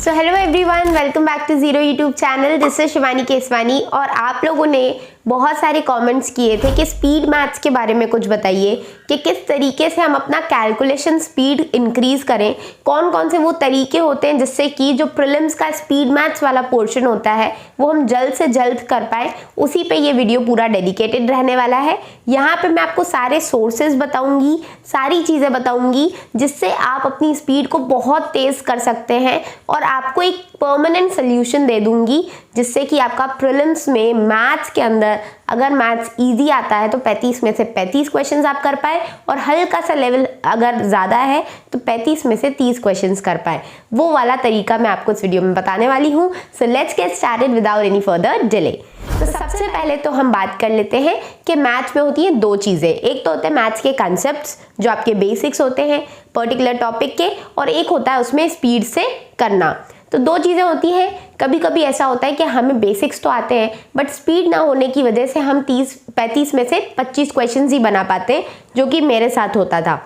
So hello everyone, welcome back to zero YouTube channel. This is Shivani Keswani. और आप लोगों ने बहुत सारे कमेंट्स किए थे कि स्पीड मैथ्स के बारे में कुछ बताइए कि किस तरीके से हम अपना कैलकुलेशन स्पीड इंक्रीज करें, कौन कौन से वो तरीके होते हैं जिससे कि जो प्रीलिम्स का स्पीड मैथ्स वाला पोर्शन होता है वो हम जल्द से जल्द कर पाए। उसी पे ये वीडियो पूरा डेडिकेटेड रहने वाला है। यहाँ पे मैं आपको सारे सोर्सेज बताऊंगी, सारी चीज़ें बताऊंगी जिससे आप अपनी स्पीड को बहुत तेज़ कर सकते हैं और आपको एक परमानेंट सोल्यूशन दे दूंगी जिससे कि आपका प्रीलिम्स में मैथ्स के अंदर अगर मैथ्स इजी आता है तो 35 में से 35 क्वेश्चंस आप कर पाए और हल्का सा लेवल अगर ज़्यादा है तो 35 में से 30 क्वेश्चंस कर पाए। वो वाला तरीका मैं आपको इस वीडियो में बताने वाली हूँ। So let's get started without any further delay. तो सबसे पहले तो हम बात कर लेते हैं कि मैथ्स में होती हैं दो चीज़ें। एक तो होते हैं मैथ्स के कॉन्सेप्ट्स जो आपके बेसिक्स होते हैं पर्टिकुलर टॉपिक के, और एक होता है उसमें स्पीड से करना। तो दो चीज़ें होती हैं। कभी कभी ऐसा होता है कि हमें बेसिक्स तो आते हैं बट स्पीड ना होने की वजह से हम 35 में से 25 क्वेश्चंस ही बना पाते हैं, जो कि मेरे साथ होता था।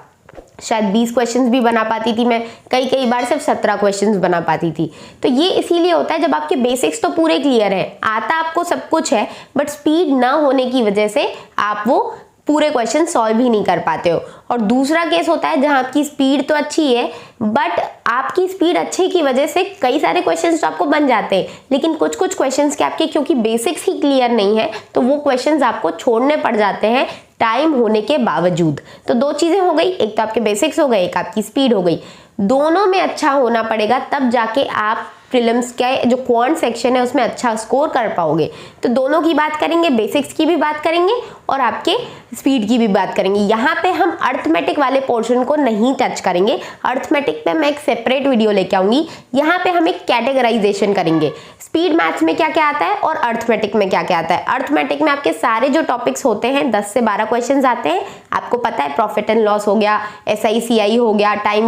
शायद 20 क्वेश्चंस भी बना पाती थी मैं, कई बार सिर्फ 17 क्वेश्चंस बना पाती थी। तो ये इसीलिए होता है जब आपके बेसिक्स तो पूरे क्लियर हैं, आता आपको सब कुछ है, बट स्पीड ना होने की वजह से आप वो पूरे क्वेश्चन सॉल्व ही नहीं कर पाते हो। और दूसरा केस होता है जहां आपकी स्पीड तो अच्छी है बट आपकी स्पीड अच्छे की वजह से कई सारे क्वेश्चंस तो आपको बन जाते हैं, लेकिन कुछ क्वेश्चंस के आपके क्योंकि बेसिक्स ही क्लियर नहीं है तो वो क्वेश्चंस आपको छोड़ने पड़ जाते हैं टाइम होने के बावजूद। तो दो चीज़ें हो गई, एक तो आपके बेसिक्स हो गए, एक आपकी स्पीड हो गई। दोनों में अच्छा होना पड़ेगा तब जाके आप प्रीलिम्स के जो क्वांट सेक्शन है उसमें अच्छा स्कोर कर पाओगे। तो दोनों की बात करेंगे, बेसिक्स की भी बात करेंगे और आपके स्पीड की भी बात करेंगे। यहाँ पे हम अर्थमेटिक वाले पोर्शन को नहीं टच करेंगे, अर्थमेटिक पे मैं एक सेपरेट वीडियो लेके आऊँगी। यहाँ पे हम एक कैटेगराइजेशन करेंगे, स्पीड मैथ्स में क्या क्या आता है और अर्थमेटिक में क्या क्या आता है। अर्थमेटिक में आपके सारे जो टॉपिक्स होते हैं 10 से 12 क्वेश्चन आते हैं। आपको पता है प्रॉफिट एंड लॉस हो गया, SICI हो गया, टाइम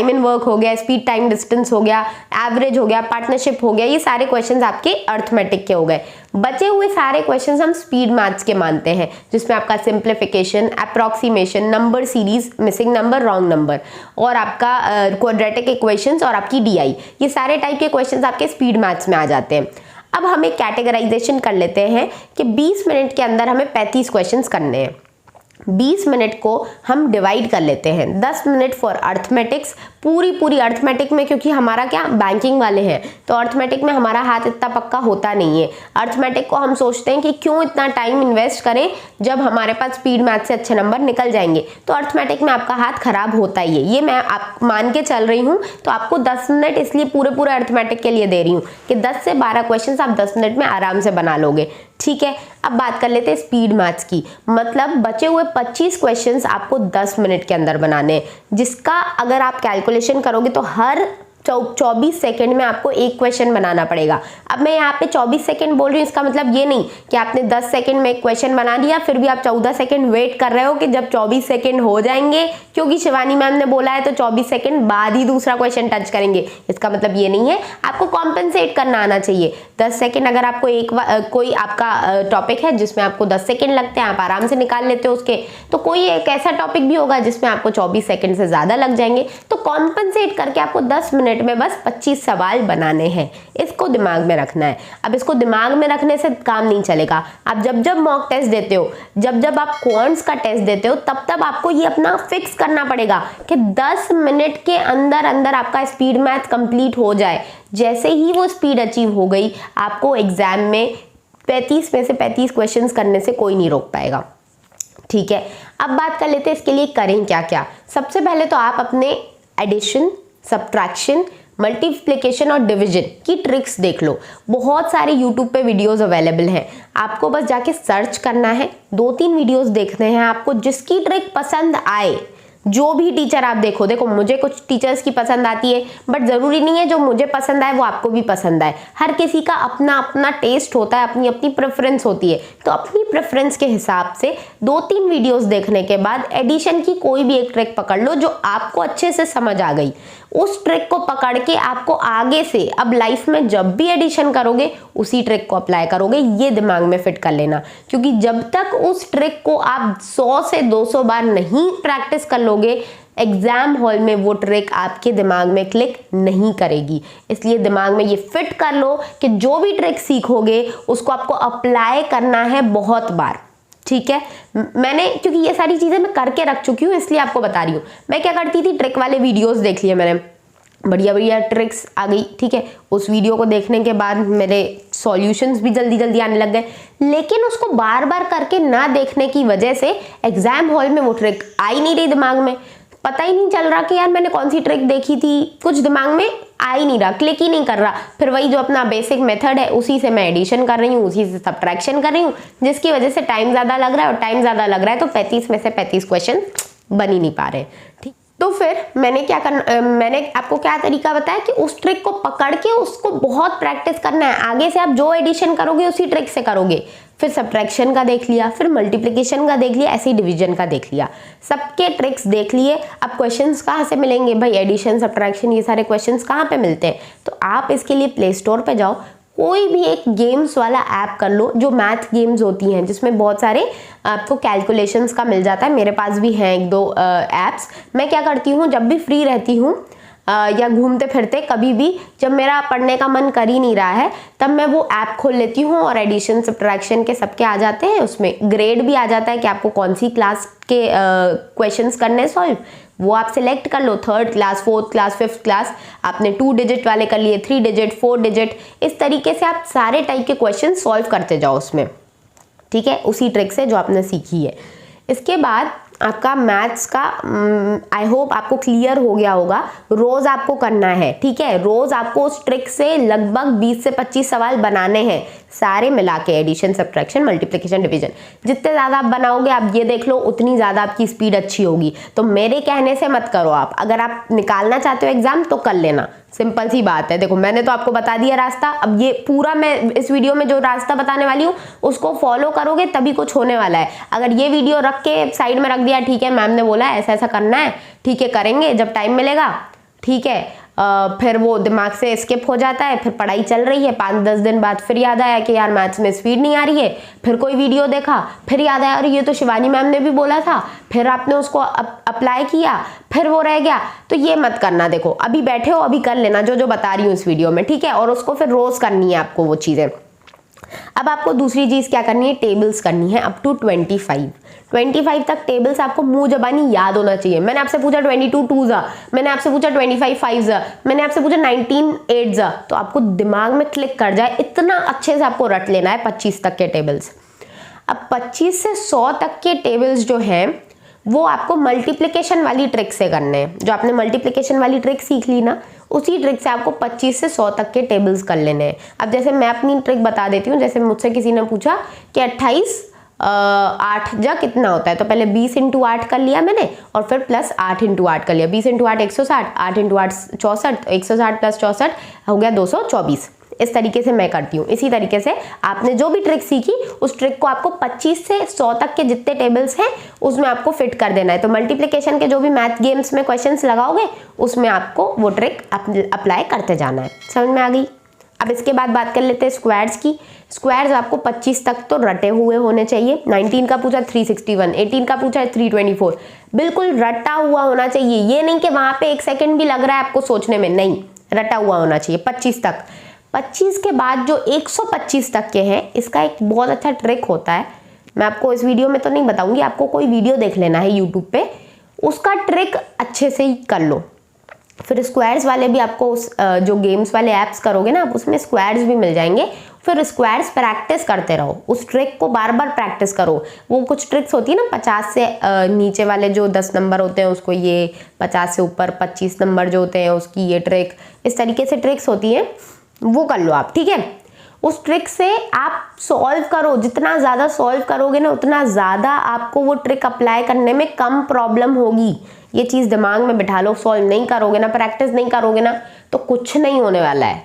एंड वर्क हो गया, स्पीड टाइम डिस्टेंस हो गया, एवरेज हो गया, पार्टनरशिप हो गया, ये सारे क्वेश्चंस आपके अर्थमेटिक के हो गए। बचे हुए सारे क्वेश्चंस हम स्पीड मैथ्स के मानते हैं जिसमें आपका simplification, approximation, number series, missing number, wrong number और आपका क्वाड्रेटिक इक्वेशंस और आपकी DI, ये सारे टाइप के क्वेश्चंस आपके स्पीड मैथ्स में आ जाते हैं। अब हम एक कैटेगराइजेशन कर लेते हैं कि 20 मिनट के अंदर हमें 35 क्वेश्चंस करने हैं। 20 मिनट को हम डिवाइड कर लेते हैं, 10 मिनट फॉर अर्थमेटिक्स, पूरी अर्थमेटिक में, क्योंकि हमारा क्या बैंकिंग वाले हैं तो अर्थमेटिक में हमारा हाथ इतना पक्का होता नहीं है। अर्थमेटिक को हम सोचते हैं कि क्यों इतना टाइम इन्वेस्ट करें जब हमारे पास स्पीड मैथ से अच्छे नंबर निकल जाएंगे, तो अर्थमेटिक में आपका हाथ खराब होता ही है। ये मैं आप मान के चल रही हूँ, तो आपको 10 मिनट इसलिए पूरे अर्थमेटिक के लिए दे रही हूँ कि 10 से 12 क्वेश्चन आप 10 मिनट में आराम से बना लोगे। ठीक है, अब बात कर लेते हैं स्पीड मैथ्स की। मतलब बचे हुए 25 क्वेश्चंस आपको 10 मिनट के अंदर बनाने हैं, जिसका अगर आप कैलकुलेशन करोगे तो हर 24 सेकंड में आपको एक क्वेश्चन बनाना पड़ेगा। अब मैं यहाँ पे 24 सेकंड बोल रही हूँ, इसका मतलब ये नहीं कि आपने 10 सेकंड में एक क्वेश्चन बना लिया फिर भी आप 14 सेकंड वेट कर रहे हो कि जब 24 सेकंड हो जाएंगे क्योंकि शिवानी मैम ने बोला है तो 24 सेकंड बाद ही दूसरा क्वेश्चन टच करेंगे। इसका मतलब ये नहीं है, आपको कॉम्पेंसेट करना आना चाहिए। 10 सेकेंड अगर आपको कोई आपका टॉपिक है जिसमें आपको 10 सेकेंड लगते हैं, आप आराम से निकाल लेते हो उसके, तो कोई एक ऐसा टॉपिक भी होगा जिसमें आपको 24 सेकंड से ज़्यादा लग जाएंगे। तो कॉम्पेंसेट करके आपको 10 मिनट में बस 25 सवाल बनाने हैं, इसको दिमाग में रखना है। अब इसको दिमाग में रखने से काम नहीं चलेगा। आप जब मॉक टेस्ट देते हो, जब आप क्वांट्स का टेस्ट देते हो, तब आपको ये अपना फिक्स करना पड़ेगा कि 10 मिनट के अंदर आपका स्पीड मैथ कंप्लीट हो जाए। जैसे ही वो स्पीड अचीव हो गई, आपको एग्जाम में 35 में से 35 क्वेश्चंस करने से कोई नहीं रोक पाएगा। ठीक है, अब बात कर लेते हैं इसके लिए करें क्या क्या। सबसे पहले तो आप अपने एडिशन, सब्ट्रैक्शन, मल्टीप्लिकेशन और डिवीजन की ट्रिक्स देख लो। बहुत सारे यूट्यूब पे वीडियोस अवेलेबल हैं, आपको बस जाके सर्च करना है, 2-3 वीडियोस देखने हैं आपको। जिसकी ट्रिक पसंद आए, जो भी टीचर आप देखो मुझे कुछ टीचर्स की पसंद आती है बट ज़रूरी नहीं है जो मुझे पसंद आए वो आपको भी पसंद आए। हर किसी का अपना टेस्ट होता है, अपनी प्रेफरेंस होती है। तो अपनी प्रेफरेंस के हिसाब से 2-3 वीडियोस देखने के बाद एडिशन की कोई भी एक ट्रिक पकड़ लो जो आपको अच्छे से समझ आ गई। उस ट्रिक को पकड़ के आपको आगे से अब लाइफ में जब भी एडिशन करोगे उसी ट्रिक को अप्लाई करोगे, ये दिमाग में फिट कर लेना। क्योंकि जब तक उस ट्रिक को आप 100 से 200 बार नहीं प्रैक्टिस कर लोगे एग्जाम हॉल में वो ट्रिक आपके दिमाग में क्लिक नहीं करेगी। इसलिए दिमाग में ये फिट कर लो कि जो भी ट्रिक सीखोगे उसको आपको अप्लाई करना है बहुत बार, ठीक है। मैंने क्योंकि ये सारी चीजें मैं करके रख चुकी हूँ इसलिए आपको बता रही हूँ। मैं क्या करती थी, ट्रिक वाले वीडियोस देख लिए मैंने, बढ़िया बढ़िया ट्रिक्स आ गई, ठीक है। उस वीडियो को देखने के बाद मेरे सॉल्यूशंस भी जल्दी जल्दी आने लग गए, लेकिन उसको बार बार करके ना देखने की वजह से एग्जाम हॉल में वो ट्रिक आ ही नहीं रही दिमाग में। पता ही नहीं चल रहा कि यार मैंने कौन सी ट्रिक देखी थी, कुछ दिमाग में आ ही नहीं रहा, क्लिक ही नहीं कर रहा। फिर वही जो अपना बेसिक मेथड है उसी से मैं एडिशन कर रही हूँ, उसी से सब्ट्रैक्शन कर रही हूँ, जिसकी वजह से टाइम ज़्यादा लग रहा है, और टाइम ज़्यादा लग रहा है तो 35 में से 35 क्वेश्चन बन ही नहीं पा रहे, ठीक। तो फिर मैंने क्या करना, मैंने आपको क्या तरीका बताया कि उस ट्रिक को पकड़ के उसको बहुत प्रैक्टिस करना है। आगे से आप जो एडिशन करोगे उसी ट्रिक से करोगे। फिर सब्ट्रैक्शन का देख लिया, फिर मल्टीप्लिकेशन का देख लिया, ऐसे ही डिवीजन का देख लिया, सबके ट्रिक्स देख लिए। अब क्वेश्चंस कहाँ से मिलेंगे भाई, एडिशन सब्ट्रैक्शन ये सारे क्वेश्चंस कहाँ पे मिलते हैं, तो आप इसके लिए प्ले स्टोर पे जाओ, कोई भी एक गेम्स वाला ऐप कर लो, जो मैथ गेम्स होती हैं जिसमें बहुत सारे आपको कैलकुलेशंस का मिल जाता है। मेरे पास भी हैं एक दो ऐप्स। मैं क्या करती हूँ, जब भी फ्री रहती हूँ या घूमते फिरते कभी भी, जब मेरा पढ़ने का मन कर ही नहीं रहा है, तब मैं वो ऐप खोल लेती हूँ और एडिशन सब्ट्रैक्शन के सबके आ जाते हैं। उसमें ग्रेड भी आ जाता है कि आपको कौन सी क्लास के क्वेश्चंस करने सॉल्व, वो आप सिलेक्ट कर लो। 3rd class, 4th class, 5th class, आपने 2 डिजिट वाले कर लिए, 3 डिजिट, 4 डिजिट, इस तरीके से आप सारे टाइप के क्वेश्चन सॉल्व करते जाओ उसमें, ठीक है, उसी ट्रिक से जो आपने सीखी है। इसके बाद आपका मैथ्स का आई होप आपको क्लियर हो गया होगा। रोज आपको करना है, ठीक है, रोज आपको उस ट्रिक से लगभग 20 से 25 सवाल बनाने हैं, सारे मिला के, एडिशन सब्ट्रैक्शन मल्टीप्लिकेशन डिवीजन। जितने ज़्यादा आप बनाओगे, आप ये देख लो, उतनी ज़्यादा आपकी स्पीड अच्छी होगी। तो मेरे कहने से मत करो आप, अगर आप निकालना चाहते हो एग्जाम तो कर लेना, सिंपल सी बात है। देखो मैंने तो आपको बता दिया रास्ता, अब ये पूरा मैं इस वीडियो में जो रास्ता बताने वाली हूँ उसको फॉलो करोगे तभी कुछ होने वाला है। अगर ये वीडियो रख के साइड में रख दिया, ठीक है मैम ने बोला ऐसा ऐसा करना है, ठीक है करेंगे जब टाइम मिलेगा, ठीक है, फिर वो दिमाग से स्किप हो जाता है, फिर पढ़ाई चल रही है, 5-10 दिन बाद फिर याद आया कि यार मैथ्स में स्पीड नहीं आ रही है, फिर कोई वीडियो देखा, फिर याद आया अरे ये तो शिवानी मैम ने भी बोला था, फिर आपने उसको अप्लाई किया, फिर वो रह गया। तो ये मत करना, देखो अभी बैठे हो अभी कर लेना जो जो बता रही हूँ इस वीडियो में, ठीक है, और उसको फिर रोज करनी है आपको वो चीज़ें। अब आपको दूसरी चीज क्या करनी है, टेबल्स करनी है अप टू 25 तक टेबल्स आपको मुंह जबानी याद होना चाहिए। मैंने आपसे पूछा 22 2 जा, मैंने आपसे पूछा 25 5 जा, मैंने आपसे पूछा 19 8 जा, तो आपको दिमाग में क्लिक कर जाए, इतना अच्छे से आपको रट लेना है 25 तक के टेबल्स। अब 25 से 100 तक के टेबल्स जो हैं वो आपको मल्टीप्लिकेशन वाली ट्रिक से करने हैं। जो आपने मल्टीप्लिकेशन वाली ट्रिक सीख ली ना, उसी ट्रिक से आपको 25 से 100 तक के टेबल्स कर लेने हैं। अब जैसे मैं अपनी ट्रिक बता देती हूँ, जैसे मुझसे किसी ने पूछा कि 28 8 जा कितना होता है, तो पहले 20 × 8 कर लिया मैंने, और फिर प्लस 8 × 8 कर लिया। 20 × 8 160, 8 × 8 64, 160 + 64 हो गया 224। इस तरीके से मैं करती हूँ। इसी तरीके से आपने जो भी ट्रिक सीखी उस ट्रिक को आपको 25 से 100 तक के जितने टेबल्स हैं उसमें आपको फिट कर देना है। तो मल्टीप्लिकेशन के जो भी मैथ गेम्स में क्वेश्चंस लगाओगे उसमें आपको वो ट्रिक अप्लाई करते जाना है। समझ में आ गई? अब इसके बाद बात कर लेते हैं स्क्वायर्स की। स्क्वायर्स आपको 25 तक तो रटे हुए होने चाहिए। 19 का पूछा 361, 18 का पूछा 324, बिल्कुल रटा हुआ होना चाहिए। ये नहीं कि वहां पे 1 सेकेंड भी लग रहा है आपको सोचने में, नहीं, रटा हुआ होना चाहिए 25 तक। 25 के बाद जो 125 तक के हैं, इसका एक बहुत अच्छा ट्रिक होता है, मैं आपको इस वीडियो में तो नहीं बताऊंगी, आपको कोई वीडियो देख लेना है यूट्यूब पे, उसका ट्रिक अच्छे से ही कर लो। फिर स्क्वायर्स वाले भी आपको जो गेम्स वाले ऐप्स करोगे ना आप, उसमें स्क्वायर्स भी मिल जाएंगे। फिर स्क्वायर्स प्रैक्टिस करते रहो, उस ट्रिक को बार बार प्रैक्टिस करो। वो कुछ ट्रिक्स होती है ना, 50 से नीचे वाले जो 10 नंबर होते हैं उसको ये, 50 से ऊपर 25 नंबर जो होते हैं उसकी ये ट्रिक, इस तरीके से ट्रिक्स होती हैं, वो कर लो आप, ठीक है। उस ट्रिक से आप सॉल्व करो, जितना ज़्यादा सॉल्व करोगे ना उतना ज़्यादा आपको वो ट्रिक अप्लाई करने में कम प्रॉब्लम होगी। ये चीज़ दिमाग में बिठा लो। सॉल्व नहीं करोगे ना, प्रैक्टिस नहीं करोगे ना, तो कुछ नहीं होने वाला है,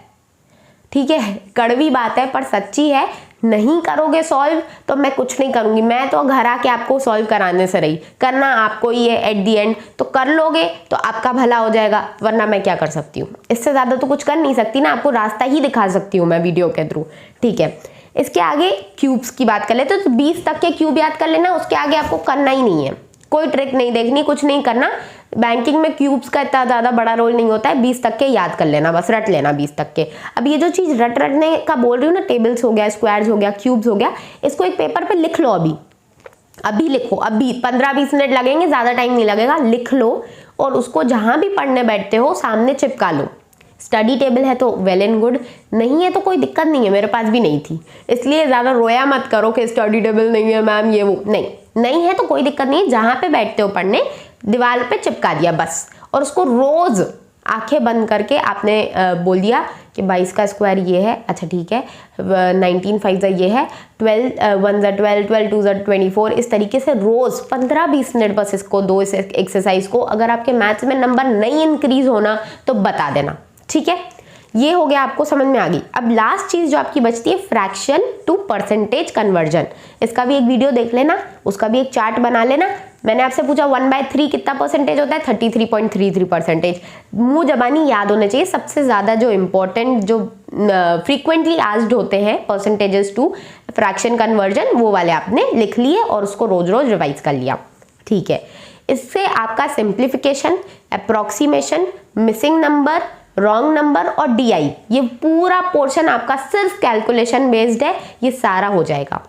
ठीक है। कड़वी बात है पर सच्ची है। नहीं करोगे सॉल्व तो मैं कुछ नहीं करूंगी, मैं तो घर आके आपको सॉल्व कराने से रही। करना आपको ही है एट दी एंड, तो कर लोगे तो आपका भला हो जाएगा, वरना मैं क्या कर सकती हूँ, इससे ज़्यादा तो कुछ कर नहीं सकती ना, आपको रास्ता ही दिखा सकती हूँ मैं वीडियो के थ्रू, ठीक है। इसके आगे क्यूब्स की बात कर लेते तो 20 तक के क्यूब याद कर लेना, उसके आगे आपको करना ही नहीं है, कोई ट्रिक नहीं देखनी, कुछ नहीं करना। बैंकिंग में क्यूब्स का इतना ज़्यादा बड़ा रोल नहीं होता है, 20 तक के याद कर लेना, बस रट लेना 20 तक के। अब ये जो चीज़ रटने का बोल रही हूँ ना, टेबल्स हो गया, स्क्वायर्स हो गया, क्यूब्स हो गया, इसको एक पेपर पे लिख लो। अभी लिखो, अभी 15-20 मिनट लगेंगे, ज़्यादा टाइम नहीं लगेगा। लिख लो और उसको जहाँ भी पढ़ने बैठते हो सामने चिपका लो। स्टडी टेबल है तो वेल एंड गुड, नहीं है तो कोई दिक्कत नहीं है, मेरे पास भी नहीं थी, इसलिए ज़्यादा रोया मत करो कि स्टडी टेबल नहीं है मैम ये वो, नहीं है तो कोई दिक्कत नहीं है। जहाँ पे बैठते हो पढ़ने, दीवार पे चिपका दिया बस, और उसको रोज़ आंखें बंद करके आपने बोल दिया कि 22 का स्क्वायर ये है, अच्छा ठीक है, 19 5 ये है, 12 1 12, 12 2 24। इस तरीके से रोज़ 15-20 मिनट बस इसको दो, इस एक्सरसाइज को। अगर आपके मैथ्स में नंबर नहीं इंक्रीज होना तो बता देना, ठीक है। ये हो गया, आपको समझ में आ गई। अब लास्ट चीज़ जो आपकी बचती है, फ्रैक्शन टू परसेंटेज कन्वर्जन। इसका भी एक वीडियो देख लेना, उसका भी एक चार्ट बना लेना। मैंने आपसे पूछा 1/3 कितना परसेंटेज होता है, 33.33%। मुंह जबानी याद होने चाहिए। सबसे ज़्यादा जो इम्पोर्टेंट, जो फ्रीक्वेंटली आस्क्ड होते हैं परसेंटेजेस टू फ्रैक्शन कन्वर्जन, वो वाले आपने लिख लिए और उसको रोज रोज रिवाइज कर लिया, ठीक है। इससे आपका simplification, approximation, missing number, wrong number और DI, ये पूरा पोर्शन आपका सिर्फ कैलकुलेशन बेस्ड है, ये सारा हो जाएगा।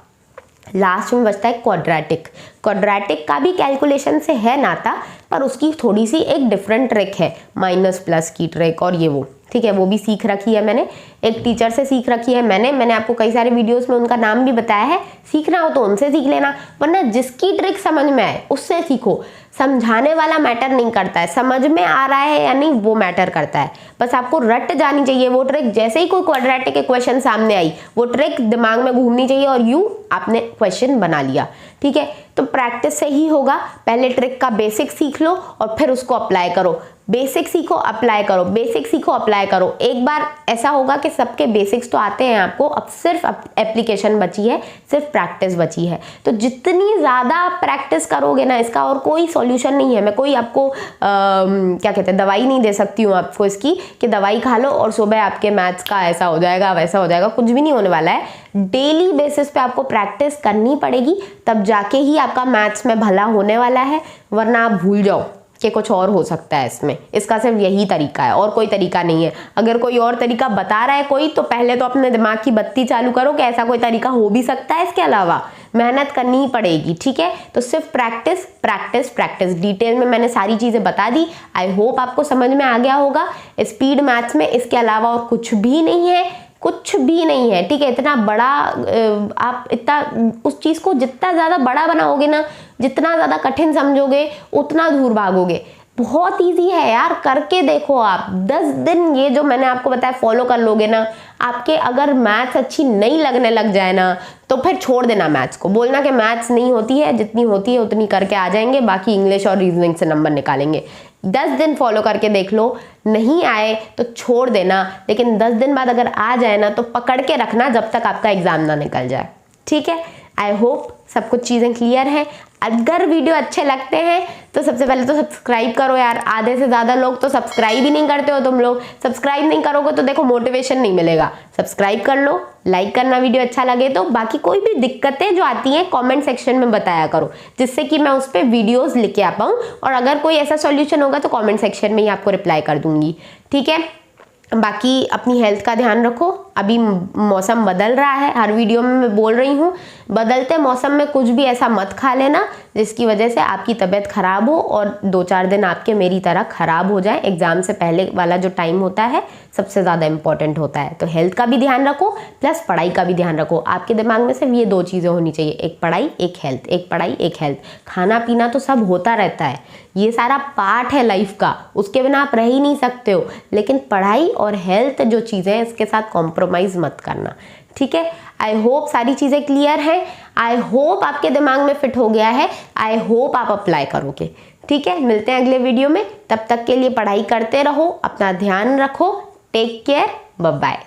लास्ट में बचता है क्वाड्रेटिक। क्वाड्रेटिक का भी कैलकुलेशन से है नाता, पर उसकी थोड़ी सी एक डिफरेंट ट्रिक है, माइनस प्लस की ट्रिक और ये वो, ठीक है। वो भी सीख रखी है मैंने, एक टीचर से सीख रखी है मैंने आपको कई सारे वीडियोस में उनका नाम भी बताया है। सीखना हो तो उनसे सीख लेना, वरना जिसकी ट्रिक समझ में आए उससे सीखो। समझाने वाला मैटर नहीं करता है, समझ में आ रहा है या नहीं वो मैटर करता है। बस आपको रट जानी चाहिए वो ट्रिक। जैसे ही कोई क्वाड्रेटिक इक्वेशन सामने आई, वो ट्रिक दिमाग में घूमनी चाहिए और यूं आपने क्वेश्चन बना लिया, ठीक है। तो प्रैक्टिस से ही होगा। पहले ट्रिक का बेसिक सीख लो और फिर उसको अप्लाई करो। बेसिक सीखो, अप्लाई करो, बेसिक सीखो, अप्लाई करो। एक बार ऐसा होगा कि सबके बेसिक्स तो आते हैं आपको, अब सिर्फ एप्लीकेशन बची है, सिर्फ प्रैक्टिस बची है। तो जितनी ज़्यादा प्रैक्टिस करोगे ना, इसका और कोई सॉल्यूशन नहीं है। मैं कोई आपको क्या कहते हैं, दवाई नहीं दे सकती हूँ आपको इसकी कि दवाई खा लो और सुबह आपके मैथ्स का ऐसा हो जाएगा वैसा हो जाएगा, कुछ भी नहीं होने वाला है। डेली बेसिस पे आपको प्रैक्टिस करनी पड़ेगी, तब जाके ही आपका मैथ्स में भला होने वाला है, वरना आप भूल जाओ कि कुछ और हो सकता है इसमें। इसका सिर्फ यही तरीका है और कोई तरीका नहीं है। अगर कोई और तरीका बता रहा है कोई, तो पहले तो अपने दिमाग की बत्ती चालू करो कि ऐसा कोई तरीका हो भी सकता है। इसके अलावा मेहनत करनी ही पड़ेगी, ठीक है। तो सिर्फ प्रैक्टिस प्रैक्टिस प्रैक्टिस। डिटेल में मैंने सारी चीज़ें बता दी। आई होप आपको समझ में आ गया होगा। स्पीड मैथ्स में इसके अलावा और कुछ भी नहीं है, कुछ भी नहीं है, ठीक है। इतना बड़ा आप इतना उस चीज़ को जितना ज़्यादा बड़ा बनाओगे ना, जितना ज़्यादा कठिन समझोगे, उतना दूर भागोगे। बहुत इजी है यार, करके देखो आप। 10 दिन ये जो मैंने आपको बताया फॉलो कर लोगे ना, आपके अगर मैथ्स अच्छी नहीं लगने लग जाए ना, तो फिर छोड़ देना मैथ्स को। बोलना कि मैथ्स नहीं होती है, जितनी होती है उतनी करके आ जाएंगे, बाकी इंग्लिश और रीजनिंग से नंबर निकालेंगे। 10 दिन फॉलो करके देख लो, नहीं आए तो छोड़ देना। लेकिन 10 दिन बाद अगर आ जाए ना, तो पकड़ के रखना जब तक आपका एग्जाम ना निकल जाए, ठीक है। आई होप सब कुछ चीज़ें क्लियर हैं। अगर वीडियो अच्छे लगते हैं तो सबसे पहले तो सब्सक्राइब करो यार। आधे से ज़्यादा लोग तो सब्सक्राइब ही नहीं करते हो। तुम लोग सब्सक्राइब नहीं करोगे तो देखो मोटिवेशन नहीं मिलेगा। सब्सक्राइब कर लो, लाइक करना वीडियो अच्छा लगे तो। बाकी कोई भी दिक्कतें जो आती हैं कमेंट सेक्शन में बताया करो, जिससे कि मैं उस पर वीडियोज़ लेके आ पाऊँ। और अगर कोई ऐसा सॉल्यूशन होगा तो कॉमेंट सेक्शन में ही आपको रिप्लाई कर दूँगी, ठीक है। बाकी अपनी हेल्थ का ध्यान रखो। अभी मौसम बदल रहा है, हर वीडियो में मैं बोल रही हूँ, बदलते मौसम में कुछ भी ऐसा मत खा लेना जिसकी वजह से आपकी तबीयत खराब हो और 2-4 दिन आपके मेरी तरह खराब हो जाए। एग्जाम से पहले वाला जो टाइम होता है सबसे ज़्यादा इंपॉर्टेंट होता है। तो हेल्थ का भी ध्यान रखो, प्लस पढ़ाई का भी ध्यान रखो। आपके दिमाग में सिर्फ ये 2 चीज़ें होनी चाहिए, एक पढ़ाई एक हेल्थ, एक पढ़ाई एक हेल्थ। खाना पीना तो सब होता रहता है, ये सारा पार्ट है लाइफ का, उसके बिना आप रह ही नहीं सकते हो। लेकिन पढ़ाई और हेल्थ जो चीज़ें हैं, इसके साथ कॉम्प्रोमाइज़ मत करना, ठीक है। आई होप सारी चीज़ें क्लियर हैं। आई होप आपके दिमाग में फिट हो गया है। आई होप आप अप्लाई करोगे, ठीक है। मिलते हैं अगले वीडियो में, तब तक के लिए पढ़ाई करते रहो, अपना ध्यान रखो। Take care, bye bye.